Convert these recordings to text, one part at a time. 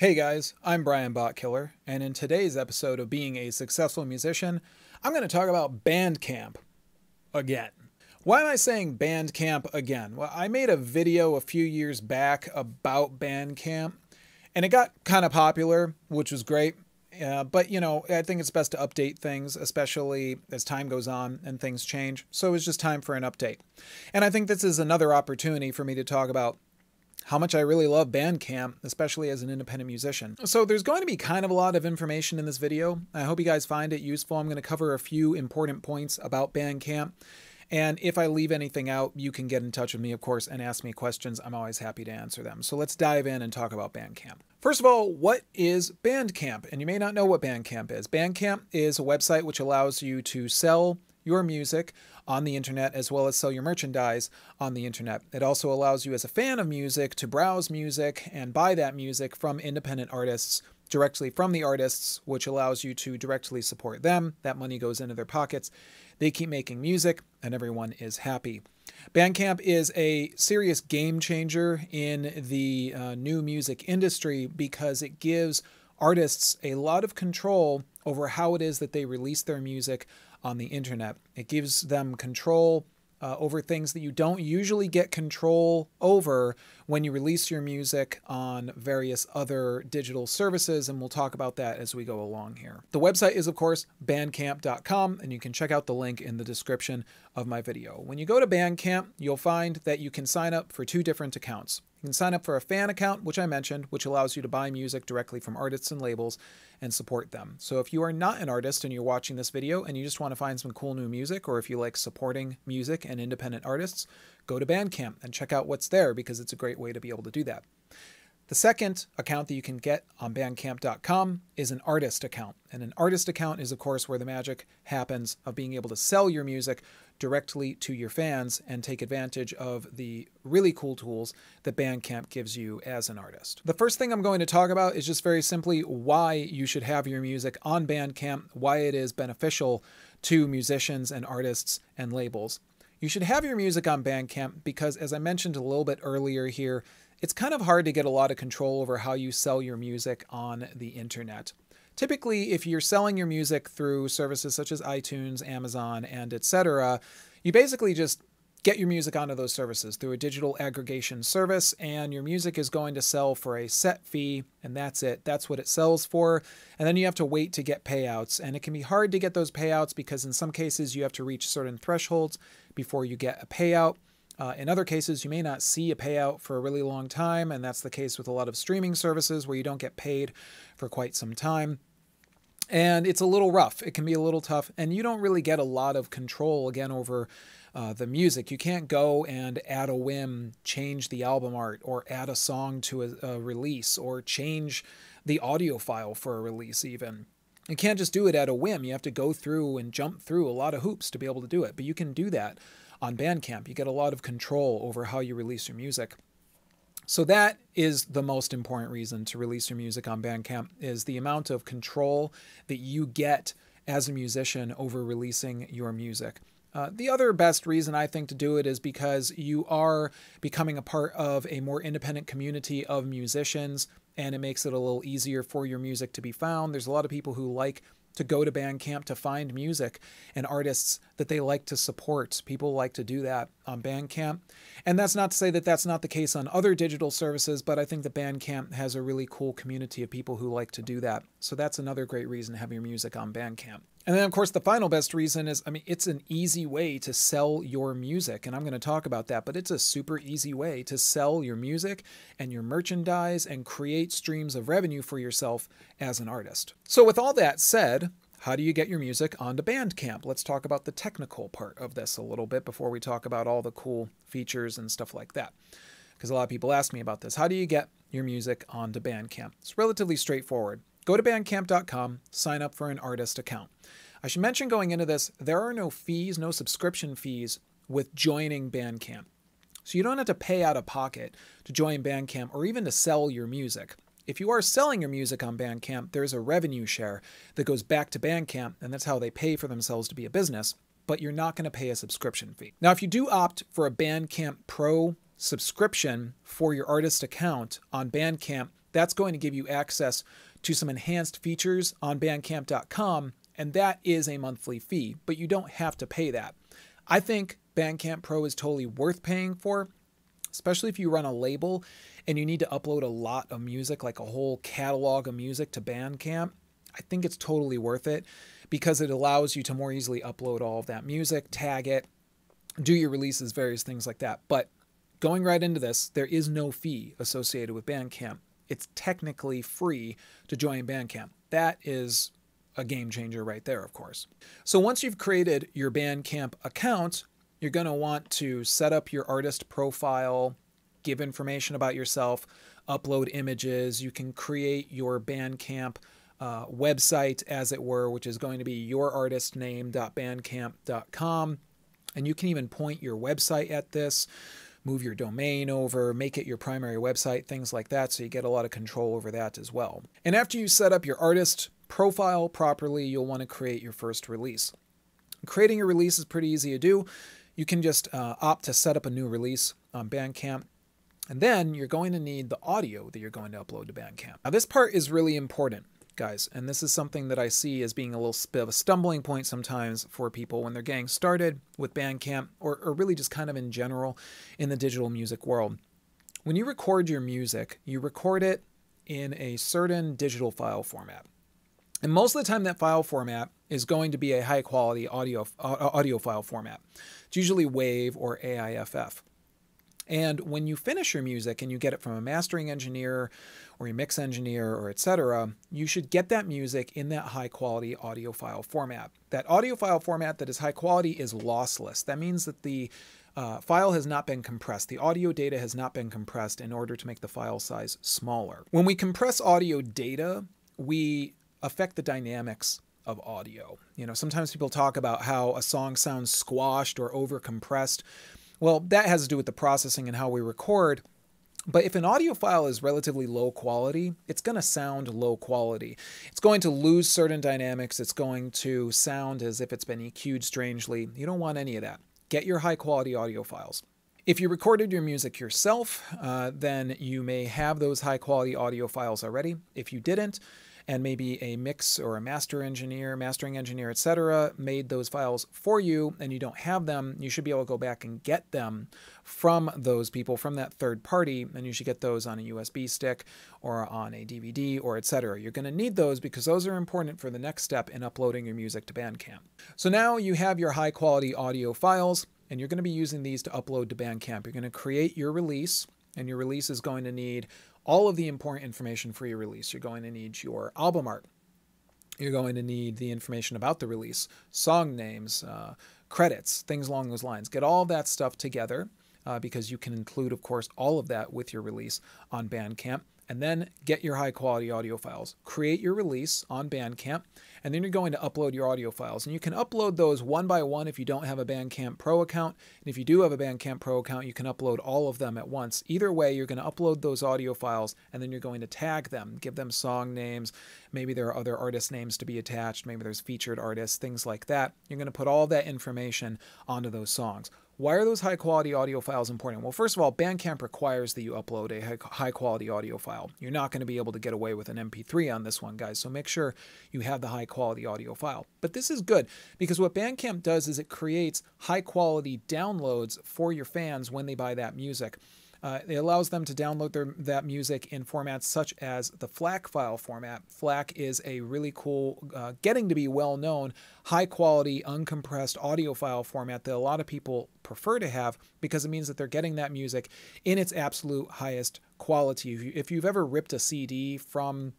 Hey guys, I'm Brian Botkiller, and in today's episode of Being a Successful Musician, I'm going to talk about Bandcamp again. Why am I saying Bandcamp again? Well, I made a video a few years back about Bandcamp, and it got kind of popular, which was great. But I think it's best to update things, especially as time goes on and things change. So it's just time for an update. And I think this is another opportunity for me to talk about how much I really love Bandcamp, especially as an independent musician. So there's going to be kind of a lot of information in this video. I hope you guys find it useful. I'm going to cover a few important points about Bandcamp. And if I leave anything out, you can get in touch with me, of course, and ask me questions. I'm always happy to answer them. So let's dive in and talk about Bandcamp. First of all, what is Bandcamp? And you may not know what Bandcamp is. Bandcamp is a website which allows you to sell your music on the internet as well as sell your merchandise on the internet. It also allows you as a fan of music to browse music and buy that music from independent artists directly from the artists, which allows you to directly support them. That money goes into their pockets. They keep making music and everyone is happy. Bandcamp is a serious game changer in the new music industry because it gives artists a lot of control over how it is that they release their music on the internet. It gives them control over things that you don't usually get control over when you release your music on various other digital services, and we'll talk about that as we go along here. The website is, of course, bandcamp.com, and you can check out the link in the description of my video. When you go to Bandcamp, you'll find that you can sign up for two different accounts. You can sign up for a fan account, which I mentioned, which allows you to buy music directly from artists and labels and support them. So if you are not an artist and you're watching this video and you just want to find some cool new music, or if you like supporting music and independent artists, go to Bandcamp and check out what's there because it's a great way to be able to do that. The second account that you can get on bandcamp.com is an artist account. And an artist account is, of course, where the magic happens of being able to sell your music directly to your fans and take advantage of the really cool tools that Bandcamp gives you as an artist. The first thing I'm going to talk about is just very simply why you should have your music on Bandcamp, why it is beneficial to musicians and artists and labels. You should have your music on Bandcamp because, as I mentioned a little bit earlier here, it's kind of hard to get a lot of control over how you sell your music on the internet. Typically, if you're selling your music through services such as iTunes, Amazon, and etc., you basically just get your music onto those services through a digital aggregation service, and your music is going to sell for a set fee, and that's it. That's what it sells for. And then you have to wait to get payouts, and it can be hard to get those payouts because in some cases you have to reach certain thresholds before you get a payout. In other cases, you may not see a payout for a really long time, and that's the case with a lot of streaming services where you don't get paid for quite some time. And it's a little rough. It can be a little tough, and you don't really get a lot of control, again, over the music. You can't go and at a whim change the album art or add a song to a release or change the audio file for a release even. You can't just do it at a whim. You have to go through and jump through a lot of hoops to be able to do it, but you can do that on Bandcamp. You get a lot of control over how you release your music. So that is the most important reason to release your music on Bandcamp, is the amount of control that you get as a musician over releasing your music. The other best reason I think to do it is because you are becoming a part of a more independent community of musicians, and it makes it a little easier for your music to be found. There's a lot of people who like to go to Bandcamp to find music and artists that they like to support. People like to do that on Bandcamp. And that's not to say that that's not the case on other digital services, but I think that Bandcamp has a really cool community of people who like to do that. So that's another great reason to have your music on Bandcamp. And then, of course, the final best reason is, it's an easy way to sell your music, and I'm going to talk about that, but it's a super easy way to sell your music and your merchandise and create streams of revenue for yourself as an artist. So with all that said, how do you get your music onto Bandcamp? Let's talk about the technical part of this a little bit before we talk about all the cool features and stuff like that, because a lot of people ask me about this. How do you get your music onto Bandcamp? It's relatively straightforward. Go to bandcamp.com, sign up for an artist account. I should mention going into this, there are no fees, no subscription fees with joining Bandcamp. So you don't have to pay out of pocket to join Bandcamp or even to sell your music. If you are selling your music on Bandcamp, there's a revenue share that goes back to Bandcamp, and that's how they pay for themselves to be a business, but you're not going to pay a subscription fee. Now, if you do opt for a Bandcamp Pro subscription for your artist account on Bandcamp, that's going to give you access to some enhanced features on Bandcamp.com, and that is a monthly fee, but you don't have to pay that. I think Bandcamp Pro is totally worth paying for, especially if you run a label and you need to upload a lot of music, like a whole catalog of music to Bandcamp. I think it's totally worth it because it allows you to more easily upload all of that music, tag it, do your releases, various things like that. But going right into this, there is no fee associated with Bandcamp. It's technically free to join Bandcamp. That is a game changer right there, of course. So once you've created your Bandcamp account, you're going to want to set up your artist profile, give information about yourself, upload images. You can create your Bandcamp website, as it were, which is going to be yourartistname.bandcamp.com. And you can even point your website at this, move your domain over, make it your primary website, things like that, so you get a lot of control over that as well. And after you set up your artist profile properly, you'll want to create your first release. Creating a release is pretty easy to do. You can just opt to set up a new release on Bandcamp, and then you're going to need the audio that you're going to upload to Bandcamp. Now this part is really important, guys, and this is something that I see as being a little bit of a stumbling point sometimes for people when they're getting started with Bandcamp, or really just kind of in general in the digital music world. When you record your music, you record it in a certain digital file format. And most of the time that file format is going to be a high quality audio file format. It's usually WAV or AIFF. And when you finish your music and you get it from a mastering engineer or your mix engineer or etc., you should get that music in that high quality audio file format. That audio file format that is high quality is lossless. That means that the file has not been compressed. The audio data has not been compressed in order to make the file size smaller. When we compress audio data, we affect the dynamics of audio. You know, sometimes people talk about how a song sounds squashed or over compressed. Well, that has to do with the processing and how we record. But if an audio file is relatively low quality, it's going to sound low quality. It's going to lose certain dynamics. It's going to sound as if it's been EQ'd strangely. You don't want any of that. Get your high quality audio files. If you recorded your music yourself, then you may have those high quality audio files already. If you didn't, and maybe a mix or a mastering engineer, etc., made those files for you and you don't have them, you should be able to go back and get them from those people, from that third party, and you should get those on a USB stick or on a DVD or etc. You're going to need those because those are important for the next step in uploading your music to Bandcamp. So now you have your high quality audio files and you're going to be using these to upload to Bandcamp. You're going to create your release, and your release is going to need all of the important information for your release. You're going to need your album art. You're going to need the information about the release, song names, credits, things along those lines. Get all that stuff together because you can include, of course, all of that with your release on Bandcamp. And then get your high quality audio files. Create your release on Bandcamp, and then you're going to upload your audio files. And you can upload those one by one if you don't have a Bandcamp Pro account. And if you do have a Bandcamp Pro account, you can upload all of them at once. Either way, you're going to upload those audio files, and then you're going to tag them, give them song names. Maybe there are other artist names to be attached. Maybe there's featured artists, things like that. You're going to put all that information onto those songs. Why are those high-quality audio files important? Well, first of all, Bandcamp requires that you upload a high-quality audio file. You're not going to be able to get away with an MP3 on this one, guys, so make sure you have the high-quality audio file. But this is good because what Bandcamp does is it creates high-quality downloads for your fans when they buy that music. It allows them to download that music in formats such as the FLAC file format. FLAC is a really cool, getting to be well-known, high-quality, uncompressed audio file format that a lot of people prefer to have because it means that they're getting that music in its absolute highest quality. If you've ever ripped a CD from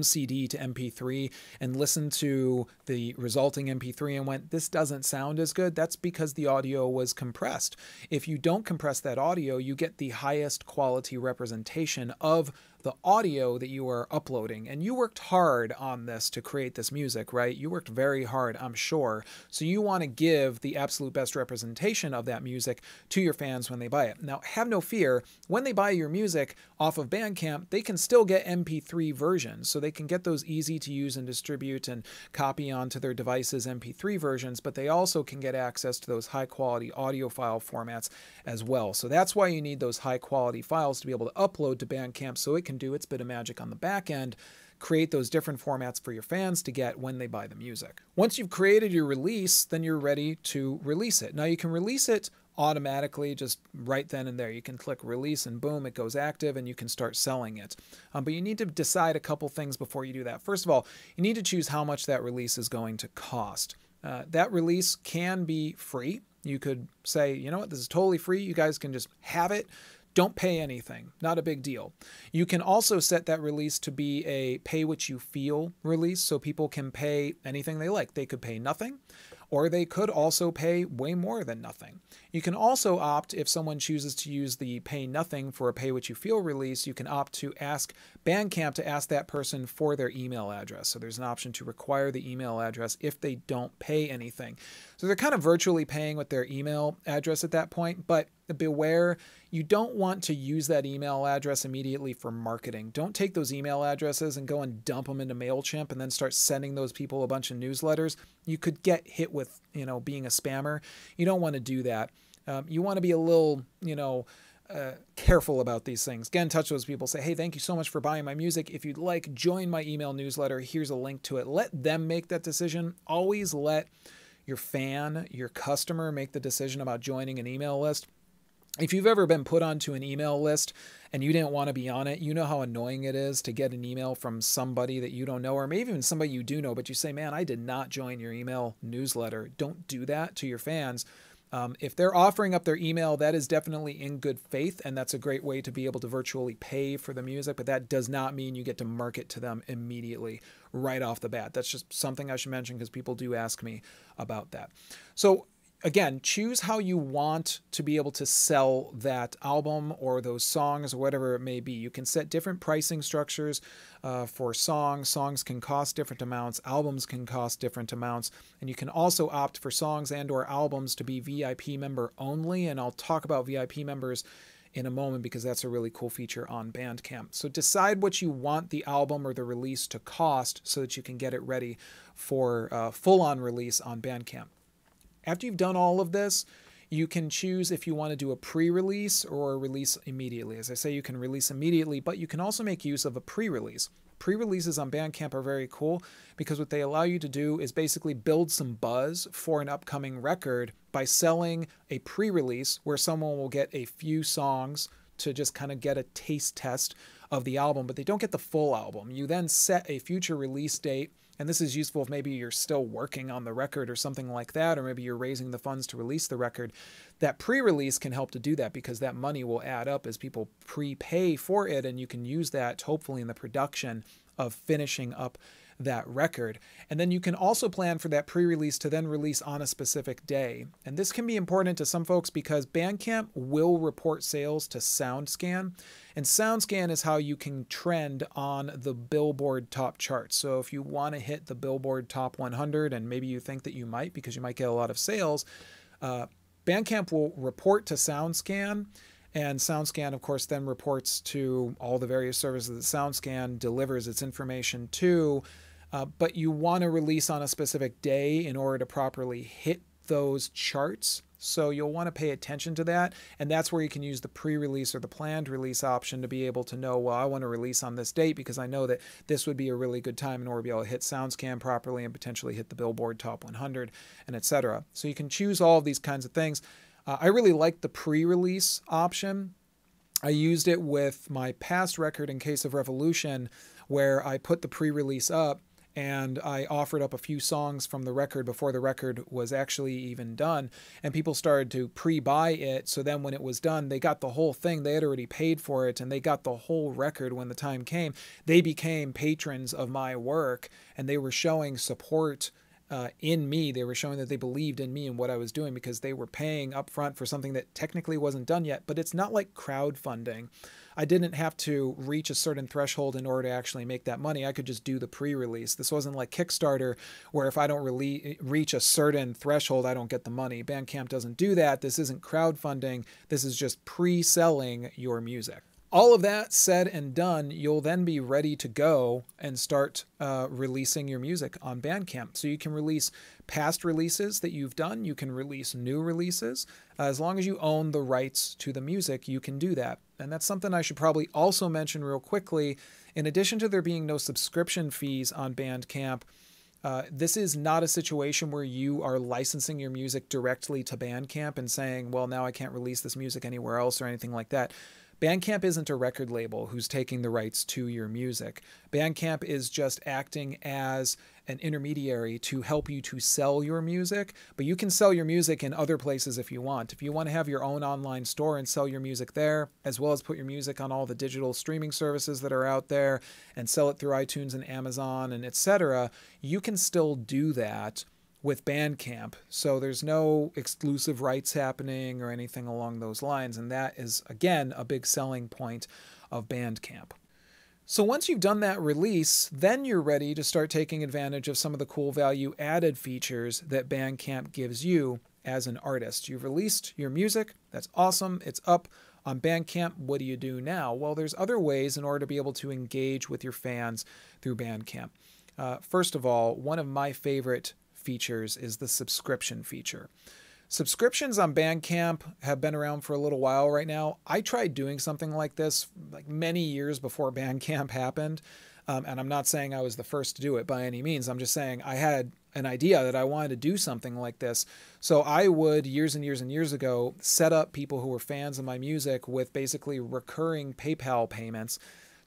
CD to MP3 and listened to the resulting MP3 and went, this doesn't sound as good, that's because the audio was compressed. If you don't compress that audio, you get the highest quality representation of the audio that you are uploading. And you worked hard on this to create this music, right? You worked very hard, I'm sure. So you want to give the absolute best representation of that music to your fans when they buy it. Now, have no fear, when they buy your music off of Bandcamp, they can still get MP3 versions. So they can get those easy to use and distribute and copy onto their devices MP3 versions, but they also can get access to those high quality audio file formats as well. So that's why you need those high quality files to be able to upload to Bandcamp so it can can do its bit of magic on the back end, create those different formats for your fans to get when they buy the music. Once you've created your release, then you're ready to release it. Now you can release it automatically just right then and there. You can click release and boom, it goes active and you can start selling it. But you need to decide a couple things before you do that. First of all, you need to choose how much that release is going to cost. That release can be free. You could say, you know what, this is totally free. You guys can just have it. Don't pay anything. Not a big deal. You can also set that release to be a pay what you feel release, so people can pay anything they like. They could pay nothing, or they could also pay way more than nothing. You can also opt, if someone chooses to use the pay nothing for a pay what you feel release, you can opt to ask Bandcamp to ask that person for their email address. So there's an option to require the email address if they don't pay anything. So they're kind of virtually paying with their email address at that point, but beware, you don't want to use that email address immediately for marketing. Don't take those email addresses and go and dump them into MailChimp and then start sending those people a bunch of newsletters. You could get hit with, being a spammer. You don't want to do that. You want to be a little, careful about these things. Get in touch with those people. Say, hey, thank you so much for buying my music. If you'd like, join my email newsletter. Here's a link to it. Let them make that decision. Always let your fan, your customer, make the decision about joining an email list. If you've ever been put onto an email list and you didn't want to be on it, you know how annoying it is to get an email from somebody that you don't know, or maybe even somebody you do know, but you say, man, I did not join your email newsletter. Don't do that to your fans. If they're offering up their email, that is definitely in good faith, and that's a great way to be able to virtually pay for the music, but that does not mean you get to market to them immediately right off the bat. That's just something I should mention because people do ask me about that. So again, choose how you want to be able to sell that album or those songs or whatever it may be. You can set different pricing structures for songs. Songs can cost different amounts. Albums can cost different amounts. And you can also opt for songs and or albums to be VIP member only. And I'll talk about VIP members in a moment because that's a really cool feature on Bandcamp. So decide what you want the album or the release to cost so that you can get it ready for full-on release on Bandcamp. After you've done all of this, you can choose if you want to do a pre-release or a release immediately. As I say, you can release immediately, but you can also make use of a pre-release. Pre-releases on Bandcamp are very cool because what they allow you to do is basically build some buzz for an upcoming record by selling a pre-release where someone will get a few songs to just kind of get a taste test of the album, but they don't get the full album. You then set a future release date. And this is useful if maybe you're still working on the record or something like that, or maybe you're raising the funds to release the record. That pre-release can help to do that because that money will add up as people prepay for it, and you can use that hopefully in the production of finishing up that record. And then you can also plan for that pre-release to then release on a specific day. And this can be important to some folks because Bandcamp will report sales to SoundScan. And SoundScan is how you can trend on the Billboard top charts. So if you want to hit the Billboard top 100, and maybe you think that you might because you might get a lot of sales, Bandcamp will report to SoundScan. And SoundScan, of course, then reports to all the various services that SoundScan delivers its information to. But you want to release on a specific day in order to properly hit those charts. So you'll want to pay attention to that. And that's where you can use the pre-release or the planned release option to be able to know, well, I want to release on this date because I know that this would be a really good time in order to be able to hit SoundScan properly and potentially hit the Billboard Top 100 and etc. So you can choose all of these kinds of things. I really like the pre-release option. I used it with my past record, In Case of Revolution, where I put the pre-release up and I offered up a few songs from the record before the record was actually even done, and people started to pre-buy it. So then when it was done, they got the whole thing. They had already paid for it, and they got the whole record when the time came. They became patrons of my work, and they were showing support in me. They were showing that they believed in me and what I was doing because they were paying up front for something that technically wasn't done yet. But it's not like crowdfunding. I didn't have to reach a certain threshold in order to actually make that money. I could just do the pre-release. This wasn't like Kickstarter where if I don't really reach a certain threshold, I don't get the money. Bandcamp doesn't do that. This isn't crowdfunding. This is just pre-selling your music. All of that said and done, you'll then be ready to go and start releasing your music on Bandcamp. So you can release past releases that you've done. You can release new releases. As long as you own the rights to the music, you can do that. And that's something I should probably also mention real quickly. In addition to there being no subscription fees on Bandcamp, this is not a situation where you are licensing your music directly to Bandcamp and saying, well, now I can't release this music anywhere else or anything like that. Bandcamp isn't a record label who's taking the rights to your music. Bandcamp is just acting as an intermediary to help you to sell your music, but you can sell your music in other places if you want. If you want to have your own online store and sell your music there, as well as put your music on all the digital streaming services that are out there and sell it through iTunes and Amazon and etc., you can still do that with Bandcamp. So there's no exclusive rights happening or anything along those lines. And that is, again, a big selling point of Bandcamp. So once you've done that release, then you're ready to start taking advantage of some of the cool value added features that Bandcamp gives you as an artist. You've released your music. That's awesome. It's up on Bandcamp. What do you do now? Well, there's other ways in order to be able to engage with your fans through Bandcamp. First of all, one of my favorite features is the subscription feature. Subscriptions on Bandcamp have been around for a little while right now. I tried doing something like this like many years before Bandcamp happened. And I'm not saying I was the first to do it by any means. I'm just saying I had an idea that I wanted to do something like this. So I would, years and years and years ago, set up people who were fans of my music with basically recurring PayPal payments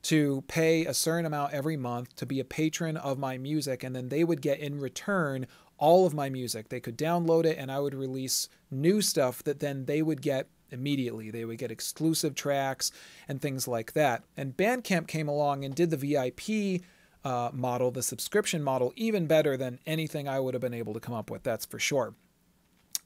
to pay a certain amount every month to be a patron of my music, and then they would get in return all of my music. They could download it, and I would release new stuff that then they would get immediately. They would get exclusive tracks and things like that. And Bandcamp came along and did the VIP model, the subscription model, even better than anything I would have been able to come up with, that's for sure.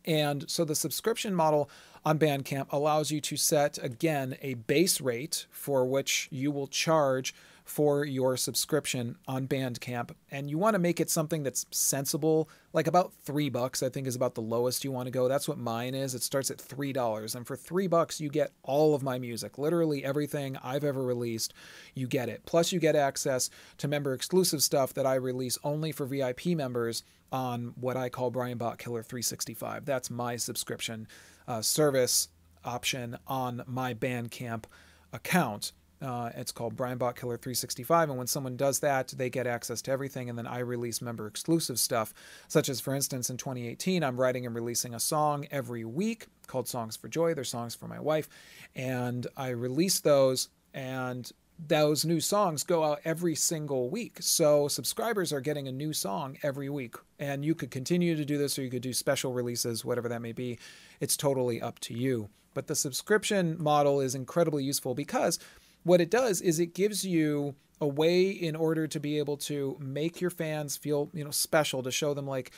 And so the subscription model on Bandcamp allows you to set, again, a base rate for which you will charge for your subscription on Bandcamp. And you want to make it something that's sensible, like about $3, I think is about the lowest you want to go. That's what mine is. It starts at $3. And for $3, you get all of my music, literally everything I've ever released, you get it. Plus you get access to member exclusive stuff that I release only for VIP members on what I call Brian Bot Killer 365. That's my subscription service option on my Bandcamp account. It's called Brian Bot Killer 365, and when someone does that, they get access to everything, and then I release member exclusive stuff, such as, for instance, in 2018, I'm writing and releasing a song every week called Songs for Joy. They're songs for my wife, and I release those, and those new songs go out every single week. So subscribers are getting a new song every week, and you could continue to do this, or you could do special releases, whatever that may be. It's totally up to you. But the subscription model is incredibly useful because what it does is it gives you a way in order to be able to make your fans feel, special, to show them like,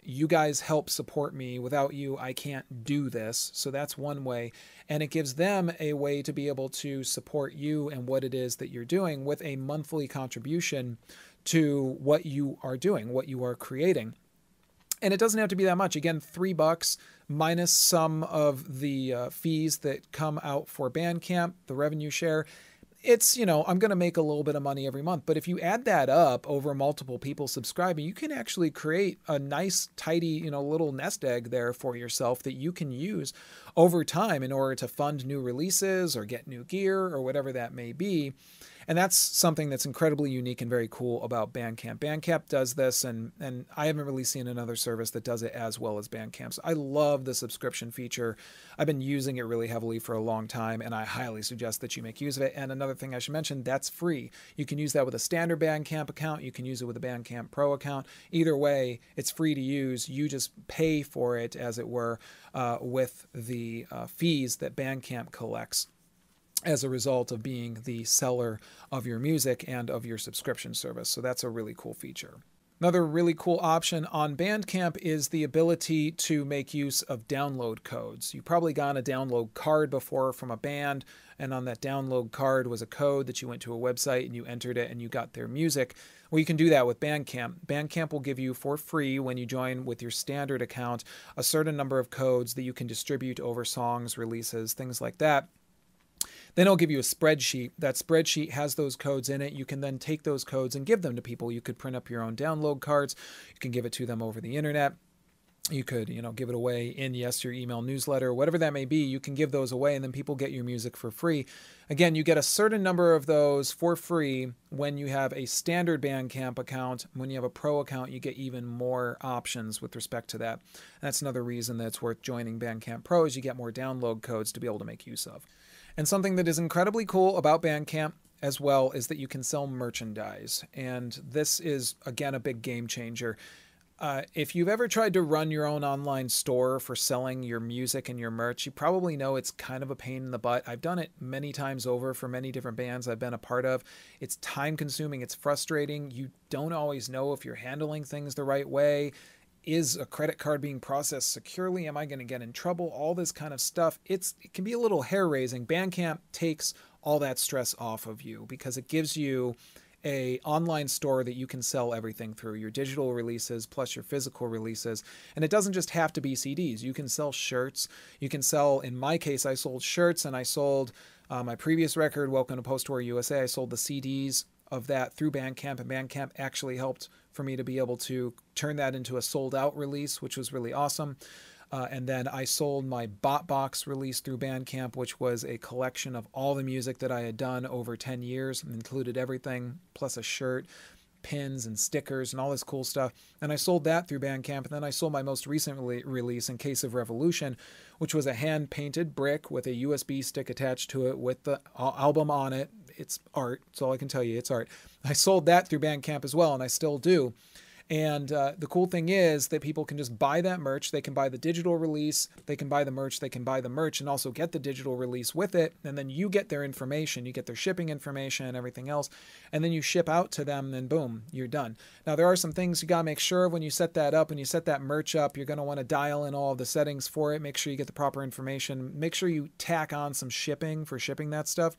you guys help support me. Without you, I can't do this. So that's one way. And it gives them a way to be able to support you and what it is that you're doing with a monthly contribution to what you are doing, what you are creating. And it doesn't have to be that much. Again, $3 minus some of the fees that come out for Bandcamp, the revenue share. It's, I'm going to make a little bit of money every month. But if you add that up over multiple people subscribing, you can actually create a nice, tidy, little nest egg there for yourself that you can use over time in order to fund new releases or get new gear or whatever that may be. And that's something that's incredibly unique and very cool about Bandcamp. Bandcamp does this, and I haven't really seen another service that does it as well as Bandcamp. So I love the subscription feature. I've been using it really heavily for a long time, and I highly suggest that you make use of it. And another thing I should mention, that's free. You can use that with a standard Bandcamp account. You can use it with a Bandcamp Pro account. Either way, it's free to use. You just pay for it, as it were, with the fees that Bandcamp collects as a result of being the seller of your music and of your subscription service. So that's a really cool feature. Another really cool option on Bandcamp is the ability to make use of download codes. You've probably gotten a download card before from a band, and on that download card was a code that you went to a website and you entered it and you got their music. Well, you can do that with Bandcamp. Bandcamp will give you for free, when you join with your standard account, a certain number of codes that you can distribute over songs, releases, things like that. Then it'll give you a spreadsheet. That spreadsheet has those codes in it. You can then take those codes and give them to people. You could print up your own download cards. You can give it to them over the internet. You could, give it away in, your email newsletter, whatever that may be. You can give those away, and then people get your music for free. Again, you get a certain number of those for free when you have a standard Bandcamp account. When you have a pro account, you get even more options with respect to that. And that's another reason that it's worth joining Bandcamp Pro, is you get more download codes to be able to make use of. And something that is incredibly cool about Bandcamp as well is that you can sell merchandise. And this is, again, a big game changer. If you've ever tried to run your own online store for selling your music and your merch, you probably know it's kind of a pain in the butt. I've done it many times over for many different bands I've been a part of. It's time consuming. It's frustrating. You don't always know if you're handling things the right way. Is a credit card being processed securely? Am I going to get in trouble? All this kind of stuff. It can be a little hair-raising. Bandcamp takes all that stress off of you because it gives you a online store that you can sell everything through, your digital releases plus your physical releases. And it doesn't just have to be CDs. You can sell shirts. You can sell, in my case, I sold shirts, and I sold my previous record, Welcome to Post-War USA. I sold the CDs of that through Bandcamp, and Bandcamp actually helped for me to be able to turn that into a sold-out release, which was really awesome. And then I sold my Bot Box release through Bandcamp, which was a collection of all the music that I had done over 10 years, included everything, plus a shirt, pins and stickers and all this cool stuff. And I sold that through Bandcamp. And then I sold my most recent release, In Case of Revolution, which was a hand-painted brick with a USB stick attached to it with the album on it. It's art. That's all I can tell you. It's art. I sold that through Bandcamp as well, and I still do. And the cool thing is that people can just buy that merch. They can buy the digital release. They can buy the merch. They can buy the merch and also get the digital release with it. And then you get their information. You get their shipping information and everything else. And then you ship out to them, and boom, you're done. Now, there are some things you got to make sure of when you set that up and you set that merch up. You're going to want to dial in all of the settings for it. Make sure you get the proper information. Make sure you tack on some shipping for shipping that stuff.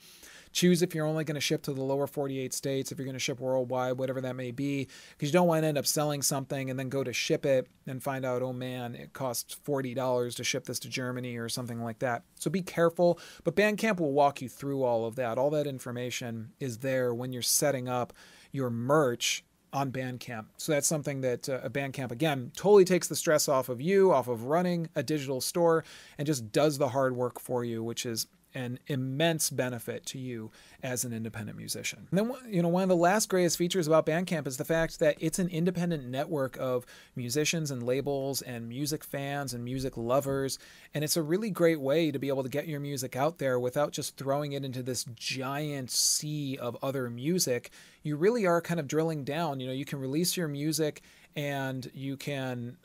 Choose if you're only going to ship to the lower 48 states, if you're going to ship worldwide, whatever that may be, because you don't want to end up selling something and then go to ship it and find out, oh man, it costs $40 to ship this to Germany or something like that. So be careful, but Bandcamp will walk you through all of that. All that information is there when you're setting up your merch on Bandcamp. So that's something that Bandcamp, again, totally takes the stress off of you, off of running a digital store, and just does the hard work for you, which is an immense benefit to you as an independent musician. And then, one of the last greatest features about Bandcamp is the fact that it's an independent network of musicians and labels and music fans and music lovers. And it's a really great way to be able to get your music out there without just throwing it into this giant sea of other music. You really are kind of drilling down. You can release your music and you can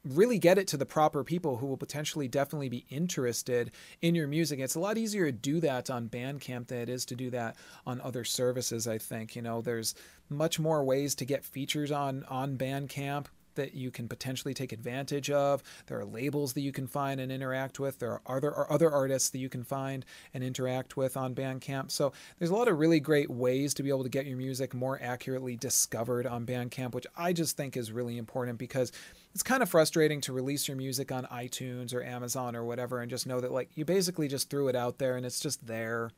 really get it to the proper people who will potentially definitely be interested in your music. It's a lot easier to do that on Bandcamp than it is to do that on other services, I think. There's much more ways to get features on Bandcamp that you can potentially take advantage of. There are labels that you can find and interact with. There are other artists that you can find and interact with on Bandcamp. So there's a lot of really great ways to be able to get your music more accurately discovered on Bandcamp, which I just think is really important, because it's kind of frustrating to release your music on iTunes or Amazon or whatever and just know that you basically just threw it out there and it's just there.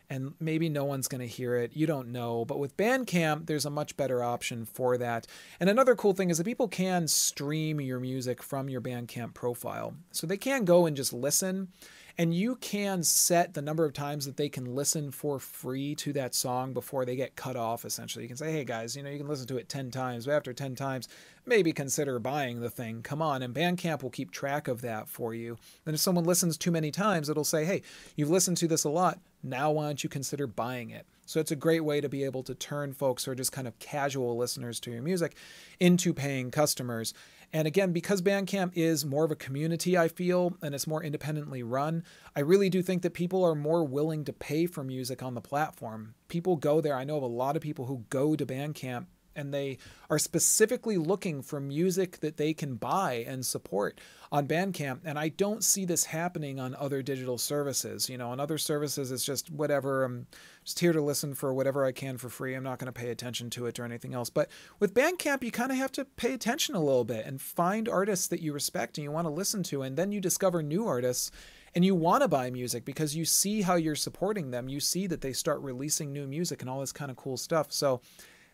And maybe no one's going to hear it. You don't know. But with Bandcamp, there's a much better option for that. And another cool thing is that people can stream your music from your Bandcamp profile. So they can go and just listen. And you can set the number of times that they can listen for free to that song before they get cut off, essentially. You can say, hey guys, you can listen to it 10 times, but after 10 times, maybe consider buying the thing. Come on. And Bandcamp will keep track of that for you. And if someone listens too many times, it'll say, hey, you've listened to this a lot. Now why don't you consider buying it? So it's a great way to be able to turn folks who are just kind of casual listeners to your music into paying customers. And again, because Bandcamp is more of a community, I feel, and it's more independently run, I really do think that people are more willing to pay for music on the platform. People go there. I know of a lot of people who go to Bandcamp and they are specifically looking for music that they can buy and support on Bandcamp. And I don't see this happening on other digital services. On other services, it's just whatever. I'm just here to listen for whatever I can for free. I'm not going to pay attention to it or anything else. But with Bandcamp, you kind of have to pay attention a little bit and find artists that you respect and you want to listen to. And then you discover new artists. and you want to buy music because you see how you're supporting them. You see that they start releasing new music and all this kind of cool stuff. So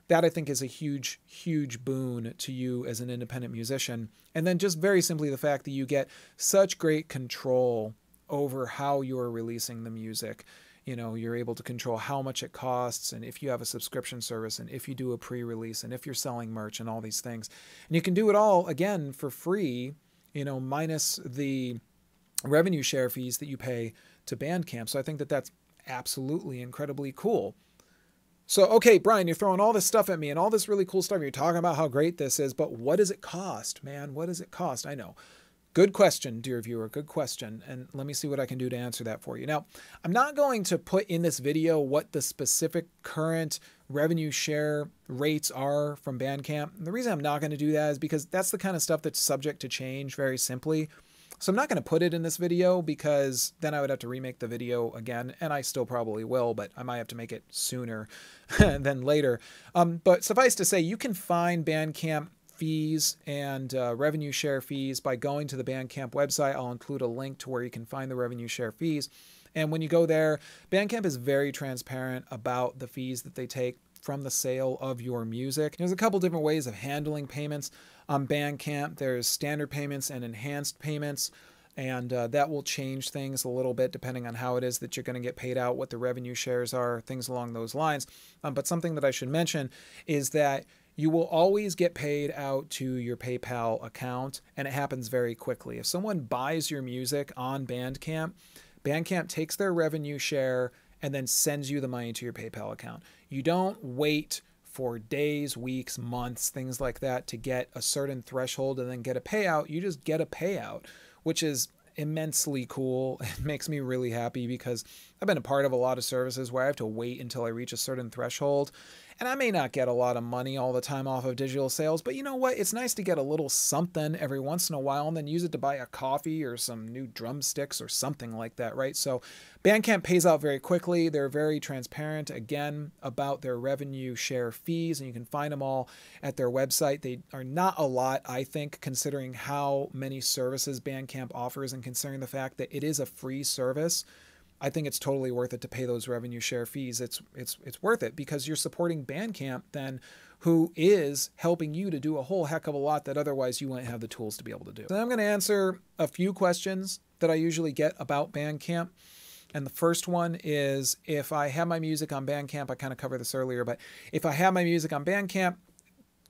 that I think is a huge, huge boon to you as an independent musician. And then just very simply the fact that you get such great control over how you're releasing the music. You know, you're able to control how much it costs, and if you have a subscription service, and if you do a pre-release, and if you're selling merch and all these things. And you can do it all, again, for free, you know, minus the revenue share fees that you pay to Bandcamp. So I think that that's absolutely incredibly cool. So, okay, Brian, you're throwing all this stuff at me and all this really cool stuff. You're talking about how great this is, but what does it cost, man? What does it cost? I know. Good question, dear viewer. Good question. And let me see what I can do to answer that for you. Now, I'm not going to put in this video what the specific current revenue share rates are from Bandcamp. And the reason I'm not going to do that is because that's the kind of stuff that's subject to change very simply. So I'm not going to put it in this video because then I would have to remake the video again, and I still probably will, but I might have to make it sooner than later. But suffice to say, you can find Bandcamp fees and revenue share fees by going to the Bandcamp website. I'll include a link to where you can find the revenue share fees. And when you go there, Bandcamp is very transparent about the fees that they take from the sale of your music. There's a couple different ways of handling payments on Bandcamp. There's standard payments and enhanced payments, and that will change things a little bit depending on how it is that you're going to get paid out, what the revenue shares are, things along those lines. But something that I should mention is that you will always get paid out to your PayPal account, and it happens very quickly. If someone buys your music on Bandcamp, Bandcamp takes their revenue share and then sends you the money to your PayPal account. You don't wait for days, weeks, months, things like that to get a certain threshold and then get a payout. You just get a payout, which is immensely cool. It makes me really happy because I've been a part of a lot of services where I have to wait until I reach a certain threshold. And I may not get a lot of money all the time off of digital sales, but you know what? It's nice to get a little something every once in a while and then use it to buy a coffee or some new drumsticks or something like that, right? So Bandcamp pays out very quickly. They're very transparent, again, about their revenue share fees, and you can find them all at their website. They are not a lot, I think, considering how many services Bandcamp offers and considering the fact that it is a free service. I think it's totally worth it to pay those revenue share fees. It's worth it because you're supporting Bandcamp then, who is helping you to do a whole heck of a lot that otherwise you wouldn't have the tools to be able to do. So I'm going to answer a few questions that I usually get about Bandcamp. And the first one is, if I have my music on Bandcamp, I kind of covered this earlier, but if I have my music on Bandcamp,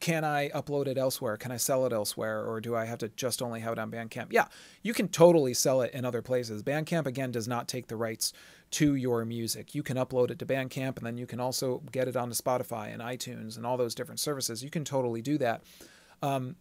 can I upload it elsewhere? Can I sell it elsewhere? Or do I have to just only have it on Bandcamp? Yeah, you can totally sell it in other places. Bandcamp, again, does not take the rights to your music. You can upload it to Bandcamp, and then you can also get it onto Spotify and iTunes and all those different services. You can totally do that. And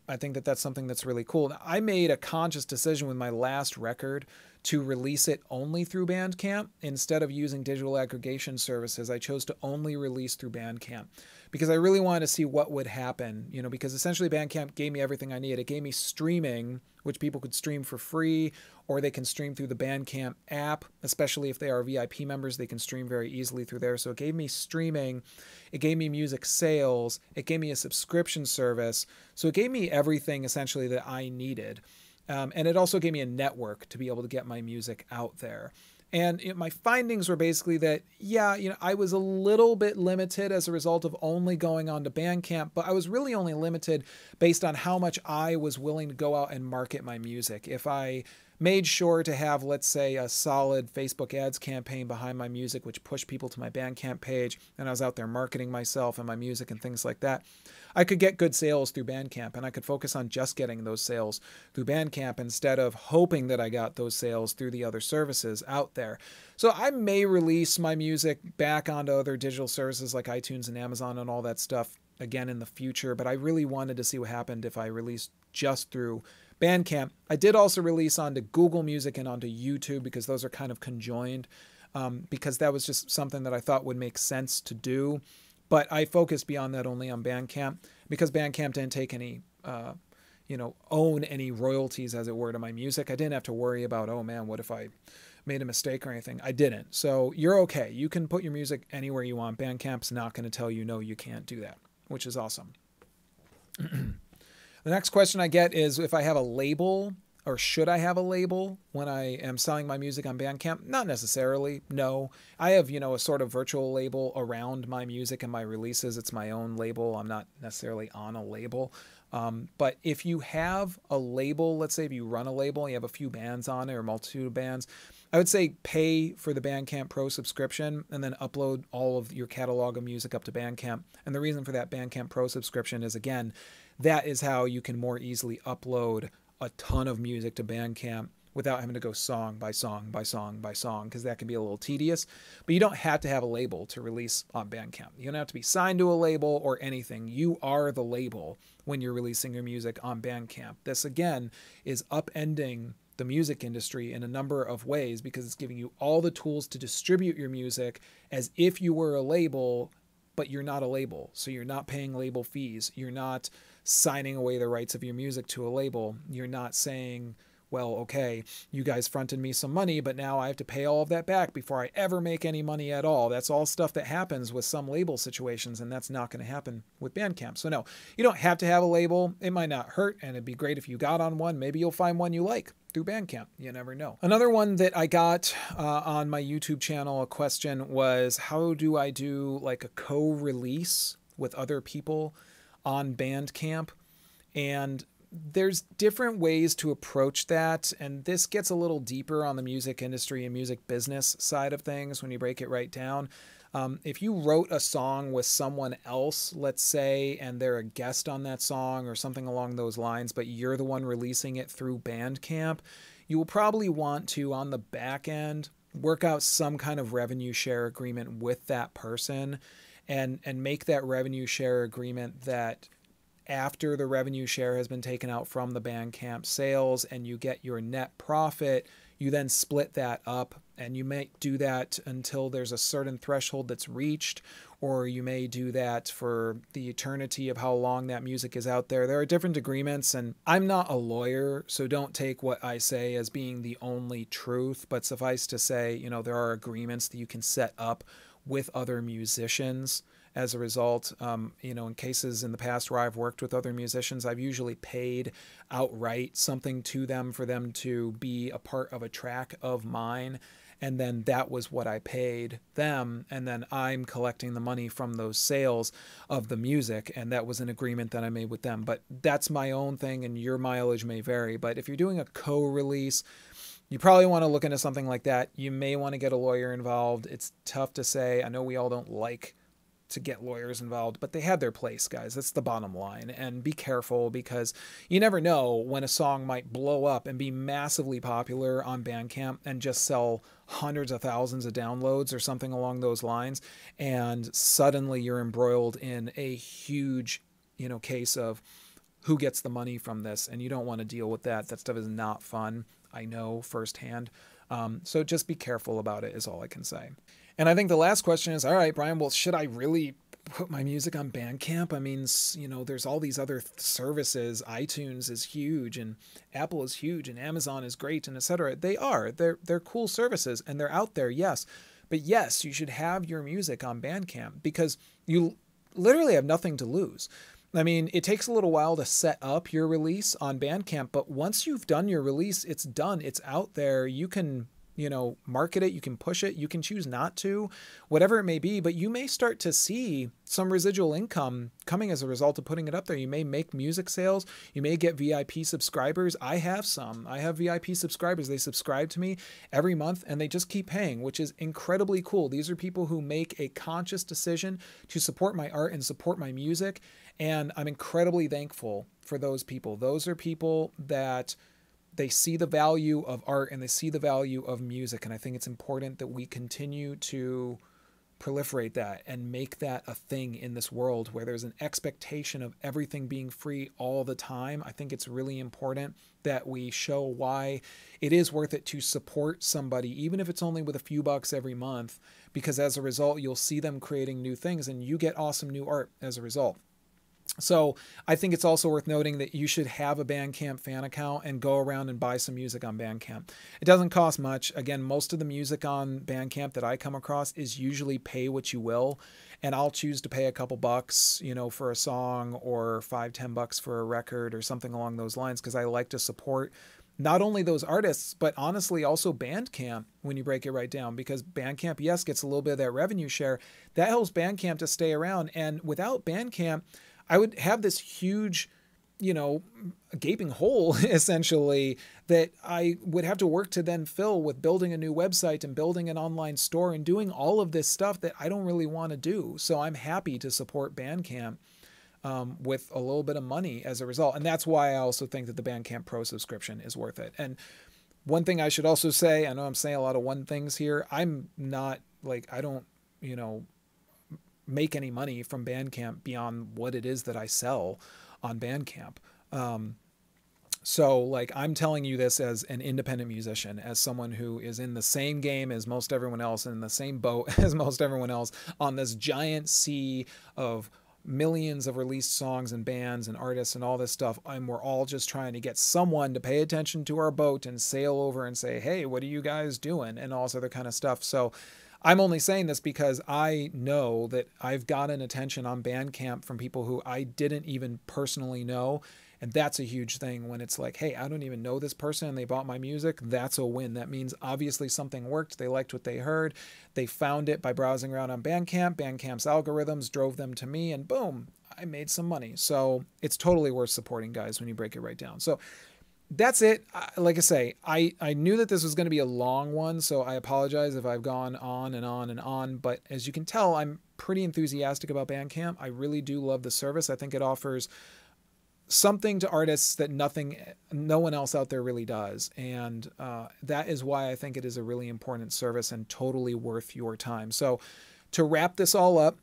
I think that that's something that's really cool. Now, I made a conscious decision with my last record to release it only through Bandcamp. Instead of using digital aggregation services, I chose to only release through Bandcamp because I really wanted to see what would happen, you know, because essentially Bandcamp gave me everything I needed. It gave me streaming, which people could stream for free, or they can stream through the Bandcamp app, especially if they are VIP members, they can stream very easily through there. So it gave me streaming, it gave me music sales, it gave me a subscription service. So it gave me everything essentially that I needed. And it also gave me a network to be able to get my music out there. And my findings were basically that, yeah, I was a little bit limited as a result of only going on to Bandcamp, but I was really only limited based on how much I was willing to go out and market my music. If I made sure to have, let's say, a solid Facebook ads campaign behind my music, which pushed people to my Bandcamp page, and I was out there marketing myself and my music and things like that, I could get good sales through Bandcamp, and I could focus on just getting those sales through Bandcamp instead of hoping that I got those sales through the other services out there. So I may release my music back onto other digital services like iTunes and Amazon and all that stuff again in the future, but I really wanted to see what happened if I released just through Bandcamp. I did also release onto Google Music and onto YouTube because those are kind of conjoined, because that was just something that I thought would make sense to do. But I focused beyond that only on Bandcamp because Bandcamp didn't take any, own any royalties, as it were, to my music. I didn't have to worry about, oh man, what if I made a mistake or anything? I didn't. So you're okay. You can put your music anywhere you want. Bandcamp's not going to tell you, no, you can't do that, which is awesome. The next question I get is if I have a label or should I have a label when I am selling my music on Bandcamp? Not necessarily, no. I have, a sort of virtual label around my music and my releases. It's my own label. I'm not necessarily on a label. But if you have a label, let's say if you run a label and you have a few bands on it or a multitude of bands, I would say pay for the Bandcamp Pro subscription and then upload all of your catalog of music up to Bandcamp. And the reason for that Bandcamp Pro subscription is, again, that is how you can more easily upload a ton of music to Bandcamp without having to go song by song by song by song, because that can be a little tedious. But you don't have to have a label to release on Bandcamp. You don't have to be signed to a label or anything. You are the label when you're releasing your music on Bandcamp. This, again, is upending the music industry in a number of ways, because it's giving you all the tools to distribute your music as if you were a label, but you're not a label. So you're not paying label fees. You're not signing away the rights of your music to a label. You're not saying, well, okay, you guys fronted me some money, but now I have to pay all of that back before I ever make any money at all. That's all stuff that happens with some label situations, and that's not going to happen with Bandcamp. So no, you don't have to have a label. It might not hurt, and it'd be great if you got on one. Maybe you'll find one you like through Bandcamp. You never know. Another one that I got on my YouTube channel, a question was, how do I do like a co-release with other people on Bandcamp? And there's different ways to approach that, and this gets a little deeper on the music industry and music business side of things when you break it right down. If you wrote a song with someone else, let's say, and they're a guest on that song or something along those lines, but you're the one releasing it through Bandcamp, you will probably want to, on the back end, work out some kind of revenue share agreement with that person, and make that revenue share agreement that after the revenue share has been taken out from the Bandcamp sales and you get your net profit, you then split that up, and you may do that until there's a certain threshold that's reached, or you may do that for the eternity of how long that music is out there. There are different agreements, and I'm not a lawyer, so don't take what I say as being the only truth, but suffice to say, there are agreements that you can set up with other musicians. As a result, in cases in the past where I've worked with other musicians, I've usually paid outright something to them for them to be a part of a track of mine. And then that was what I paid them. And then I'm collecting the money from those sales of the music. And that was an agreement that I made with them. But that's my own thing, and your mileage may vary. But if you're doing a co-release, you probably want to look into something like that. You may want to get a lawyer involved. It's tough to say. I know we all don't like to get lawyers involved, but they have their place, guys. That's the bottom line. And be careful, because you never know when a song might blow up and be massively popular on Bandcamp and just sell hundreds of thousands of downloads or something along those lines. And suddenly you're embroiled in a huge, case of who gets the money from this. And you don't want to deal with that. That stuff is not fun. I know firsthand. So just be careful about it is all I can say. And I think the last question is, all right, Brian, well, should I really put my music on Bandcamp? I mean, there's all these other services. iTunes is huge, and Apple is huge, and Amazon is great, and etc. They are. They're cool services, and they're out there, yes. But yes, you should have your music on Bandcamp, because you literally have nothing to lose. I mean, it takes a little while to set up your release on Bandcamp, but once you've done your release, it's done. It's out there. You can market it, you can push it, you can choose not to, whatever it may be, but you may start to see some residual income coming as a result of putting it up there. You may make music sales, you may get VIP subscribers. I have VIP subscribers. They subscribe to me every month and they just keep paying, which is incredibly cool. These are people who make a conscious decision to support my art and support my music, and I'm incredibly thankful for those people. Those are people that they see the value of art and they see the value of music. And I think it's important that we continue to proliferate that and make that a thing in this world where there's an expectation of everything being free all the time. I think it's really important that we show why it is worth it to support somebody, even if it's only with a few bucks every month, because as a result, you'll see them creating new things and you get awesome new art as a result. So I think it's also worth noting that you should have a Bandcamp fan account and go around and buy some music on Bandcamp. It doesn't cost much. Again, most of the music on Bandcamp that I come across is usually pay what you will. And I'll choose to pay a couple bucks, for a song, or $5-10 for a record or something along those lines, because I like to support not only those artists, but honestly also Bandcamp when you break it right down, because Bandcamp, yes, gets a little bit of that revenue share. That helps Bandcamp to stay around. And without Bandcamp, I would have this huge, you know, gaping hole essentially that I would have to work to then fill with building a new website and building an online store and doing all of this stuff that I don't really want to do. So I'm happy to support Bandcamp with a little bit of money as a result. And that's why I also think that the Bandcamp Pro subscription is worth it. And one thing I should also say, I know I'm saying a lot of one things here. I'm not like, I don't, you know, make any money from Bandcamp beyond what it is that I sell on Bandcamp. So like, I'm telling you this as an independent musician, as someone who is in the same game as most everyone else, in the same boat as most everyone else, on this giant sea of millions of released songs and bands and artists and all this stuff. And we're all just trying to get someone to pay attention to our boat and sail over and say, hey, what are you guys doing? And all this other kind of stuff. So I'm only saying this because I know that I've gotten attention on Bandcamp from people who I didn't even personally know. And that's a huge thing when it's like, hey, I don't even know this person and they bought my music. That's a win. That means obviously something worked. They liked what they heard. They found it by browsing around on Bandcamp. Bandcamp's algorithms drove them to me and boom, I made some money. So it's totally worth supporting, guys, when you break it right down. So that's it. Like I say, I knew that this was going to be a long one, so I apologize if I've gone on and on and on. But as you can tell, I'm pretty enthusiastic about Bandcamp. I really do love the service. I think it offers something to artists that no one else out there really does. And that is why I think it is a really important service and totally worth your time. So to wrap this all up,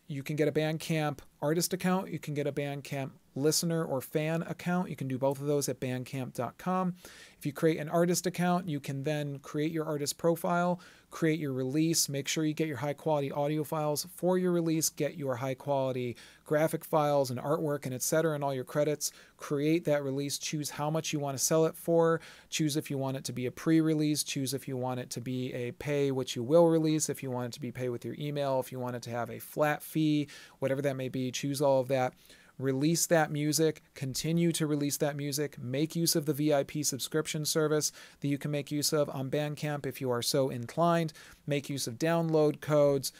you can get a Bandcamp artist account. You can get a Bandcamp listener or fan account. You can do both of those at bandcamp.com. If you create an artist account, you can then create your artist profile, create your release, make sure you get your high quality audio files for your release, get your high quality graphic files and artwork and etc. and all your credits, create that release, choose how much you want to sell it for, choose if you want it to be a pre-release, choose if you want it to be a pay what you will release, if you want it to be pay with your email, if you want it to have a flat fee, whatever that may be, choose all of that. Release that music, continue to release that music, make use of the VIP subscription service that you can make use of on Bandcamp if you are so inclined, make use of download codes,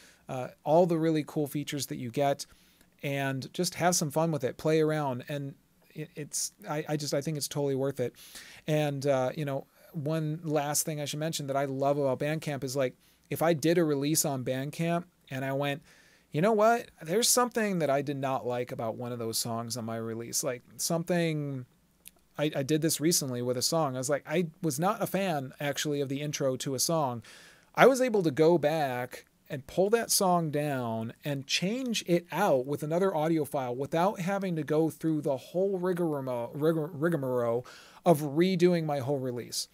all the really cool features that you get, and just have some fun with it, play around. And I think it's totally worth it. And, you know, one last thing I should mention that I love about Bandcamp is like, if I did a release on Bandcamp and I went, you know what? There's something that I did not like about one of those songs on my release. Like something, I did this recently with a song. I was like, I was not a fan actually of the intro to a song. I was able to go back and pull that song down and change it out with another audio file without having to go through the whole rigmarole of redoing my whole release.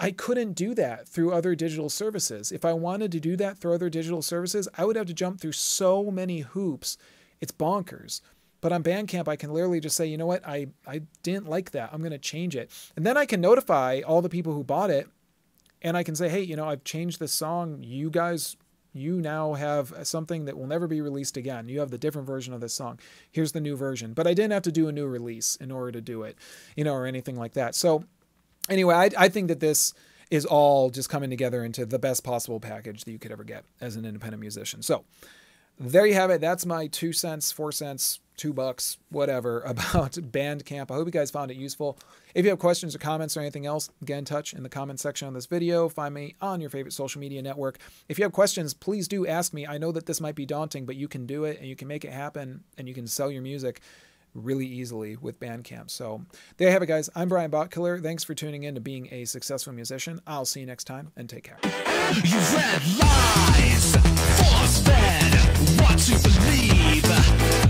I couldn't do that through other digital services. If I wanted to do that through other digital services, I would have to jump through so many hoops. It's bonkers. But on Bandcamp, I can literally just say, you know what? I didn't like that. I'm going to change it. And then I can notify all the people who bought it. And I can say, hey, you know, I've changed this song. You guys, you now have something that will never be released again. You have the different version of this song. Here's the new version. But I didn't have to do a new release in order to do it, you know, or anything like that. So anyway, I think that this is all just coming together into the best possible package that you could ever get as an independent musician. So there you have it. That's my 2 cents, 4 cents, $2, whatever about Bandcamp. I hope you guys found it useful. If you have questions or comments or anything else, get in touch in the comment section on this video. Find me on your favorite social media network. If you have questions, please do ask me. I know that this might be daunting, but you can do it and you can make it happen and you can sell your music really easily with Bandcamp. So there you have it, guys. I'm Brian Botkiller. Thanks for tuning in to Being a Successful Musician. I'll see you next time and take care. You read lies, force fed what to believe.